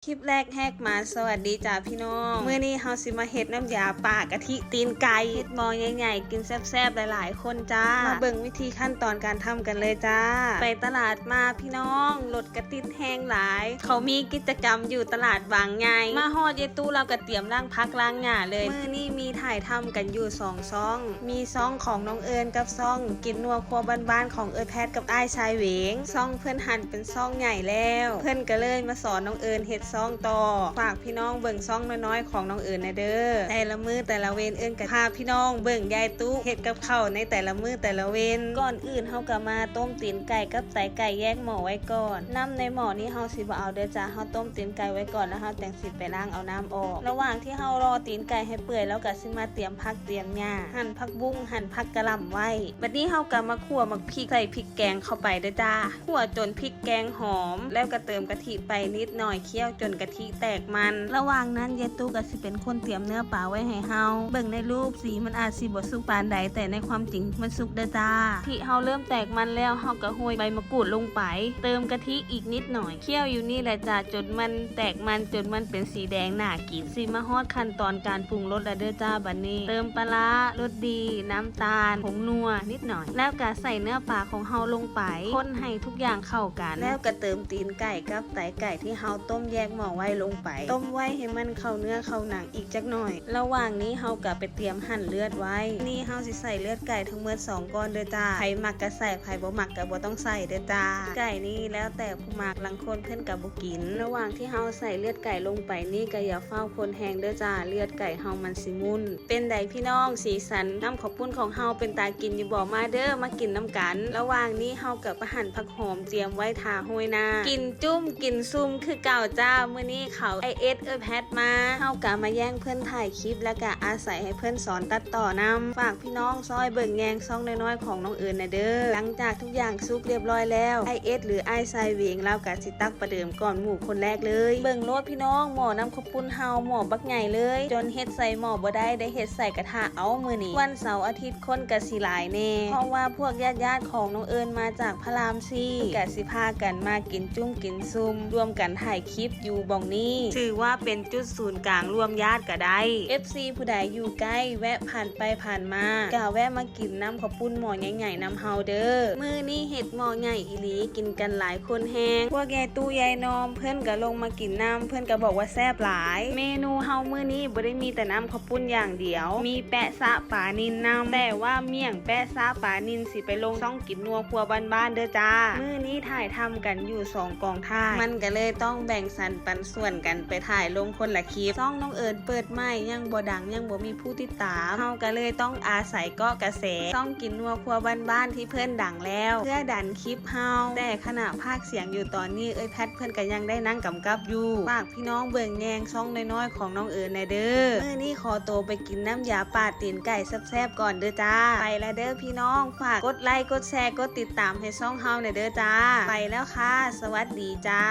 คลิปแรกแหกมาสวัสดีจ้าพี่น้องเมื่อนี้เฮาสิมาเฮ็ดน้ำยาป่ากะทิตีนไก่เฮ็ดหม้อใหญ่ๆกินแซ่บๆหลายๆคนจ้ามาเบิ่งวิธีขั้นตอนการทำกันเลยจ้าไปตลาดมาพี่น้องรถกระติดแห้งหลายเขามีกิจกรรมอยู่ตลาดบางใหญ่มาฮอดเยตู้เราก็เตรียมล้างพักล้างหญ้าเลยมื้อนี้มีถ่ายทำกันอยู่2ซ่องมีซ่องของน้องเอิญกับซ่องกินนัวครัวบ้านๆของเอิญแพทย์กับอ้ายชายเหวงซ่องเพิ่นหั่นเป็นซ่องใหญ่แล้วเพิ่นก็เลยมาสอนน้องเอิญเฮ็ดซ่องต่อฝากพี่น้องเบิ่งซ่องน้อยๆของน้องเอิญนะเด้อแต่ละมื้อแต่ละเวรเอิญก็พาพี่น้องเบิ่งยายตุ๊เฮ็ดกับข้าวในแต่ละมื้อแต่ละเวรก่อนอื่นเฮาก็มาต้มตีนไก่กับไส้ไก่แยกหม้อไว้ก่อนน้ำในหม้อนี้เฮาสิบ่เอาเด้อจ้าเฮาต้มตีนไก่ไว้ก่อนแล้วเฮาแต่งสิไปล้างเอาน้ำออกระหว่างที่เฮารอตีนไก่ให้เปื่อยแล้วก็สิมาเตรียมผักเตรียมหญ้าหั่นผักบุ้งหั่นผักกะหล่ำไว้บัดนี้เฮาก็มาคั่วหมักพริกใส่พริกแกงเข้าไปเด้อจ้าคั่วจนพริกแกงหอมแล้วก็เติมกะทิไปนิดหน่อยเคี่ยวจนกะทิแตกมันระหว่างนั้นยายตู้ก็สิเป็นคนเตรียมเนื้อปลาไว้ให้เฮาเบิ่งในรูปสีมันอาจสิบ่สุกปานใดแต่ในความจริงมันสุกเด้อจ้าที่เฮาเริ่มแตกมันแล้วเฮาก็โรยใบมะกรูดลงไปเติมกะทิอีกนิดหน่อยเคี่ยวอยู่นี่แหละจ้าจนมันแตกมันจนมันเป็นสีแดงน่ากินสิมาฮอดขั้นตอนการปรุงรสแล้วเด้อจ้าบัดนี้เติมปลาร้ารสดีน้ำตาลผงนัวนิดหน่อยแล้วก็ใส่เนื้อปลาของเฮาลงไปคนให้ทุกอย่างเข้ากันแล้วก็เติมตีนไก่กับไตไก่ที่เฮาต้มแยกหม้อไว้ลงไปต้มไว้ให้มันเข้าเนื้อเข้าหนังอีกจักหน่อยระหว่างนี้เฮาก็ไปเตรียมหั่นเลือดไว้นี่เฮาสิใส่เลือดไก่ทั้งหมด2ก้อนเด้อจ้าใครมักก็ใส่ใครบ่มักก็บ่ต้องใส่เด้อจ้าไก่นี่แล้วแต่ผู้มักลังคนเพิ่นก็บ่กินระหว่างที่เฮาใส่เลือดไก่ลงไปนี่ก็อย่าเฝ้าคนแห้งเด้อจ้าเลือดไก่เฮามันสิมุนเป็นไดพี่น้องสีสันน้ำข้าวปุ้นของเฮาเป็นตากินอยู่บ่มาเด้อมากินน้ำกันระหว่างนี้เฮาก็ไปหั่นผักหอมเตรียมไว้ทาห้อยหน้ากินจุ้มกินซุ่มคือเก่าจ้ามื้อนี้เขาไอเอสแพทมาเฮาก็มาแย่งเพิ่นถ่ายคลิปแล้วก็อาศัยให้เพิ่นสอนตัดต่อนำฝากพี่น้องซอยเบิ่งแยงซ่องน้อยๆของน้องเอิญนะเด้อหลังจากทุกอย่างสุกเรียบร้อยแล้วไอเอสหรือไอไซเวงเราก็สิตักประเดิมก่อนหมู่คนแรกเลยเบิ่งโลดพี่น้องหม้อน้ำข้าวปุ้นเฮาหม้อบักใหญ่เลยจนเฮ็ดใส่หม้อบ่ได้เฮ็ดใส่กระทะเอามื้อนี้วันเสาร์อาทิตย์คนก็สิหลายแน่เพราะว่าพวกญาติๆของน้องเอิญมาจากพระราม4ก็สิพากันมากินจุ้มกินซุ่มรวมกันถ่ายคลิปอยู่บ่องนี้ถือว่าเป็นจุดศูนย์กลางรวมญาติก็ได้ FC ผู้ใดอยู่ใกล้แวะผ่านไปผ่านมาก็แวะมากินน้ำข้าวปุ้นหม้อใหญ่ๆน้ำเฮาเด้อมื้อนี้เฮ็ดหม้อใหญ่อีหลีกินกันหลายคนแฮงพวกยายตู้ยายนอมเพิ่นก็ลงมากินน้ำเพิ่นก็บอกว่าแซ่บหลายเมนูเฮามื้อนี้บ่ได้มีแต่น้ำข้าวปุ้นอย่างเดียวมีแปะซะปลานิลน้ำแต่ว่าเมี่ยงแปะซะปลานิลสิไปลงช่องกินนัวครัวบ้านๆเด้อจ้ามื้อนี้ถ่ายทำกันอยู่2กองถ่ายมันก็เลยต้องแบ่งสรรปันส่วนกันไปถ่ายลงคนละคลิปช่องน้องเอิญเปิดใหม่ยังบ่ดังยังบ่มีผู้ติดตามเฮาก็เลยต้องอาศัยเกาะกระแสช่องกินนัวครัวบ้านๆที่เพิ่นดังแล้วเพื่อดันคลิปเฮาแต่ขณะภาคเสียงอยู่ตอนนี้แพทเพิ่นก็ยังได้นั่งกำกับอยู่ฝากพี่น้องเบิ่งแยงช่องน้อยๆของน้องเอิญในเด้อมื้อนี้ขอตัวไปกินน้ำยาป่าตีนไก่แซ่บๆก่อนเด้อจ้าไปแล้วเด้อพี่น้องฝากกดไลค์กดแชร์กดติดตามให้ช่องเฮาในเด้อจ้าไปแล้วค่ะสวัสดีจ้า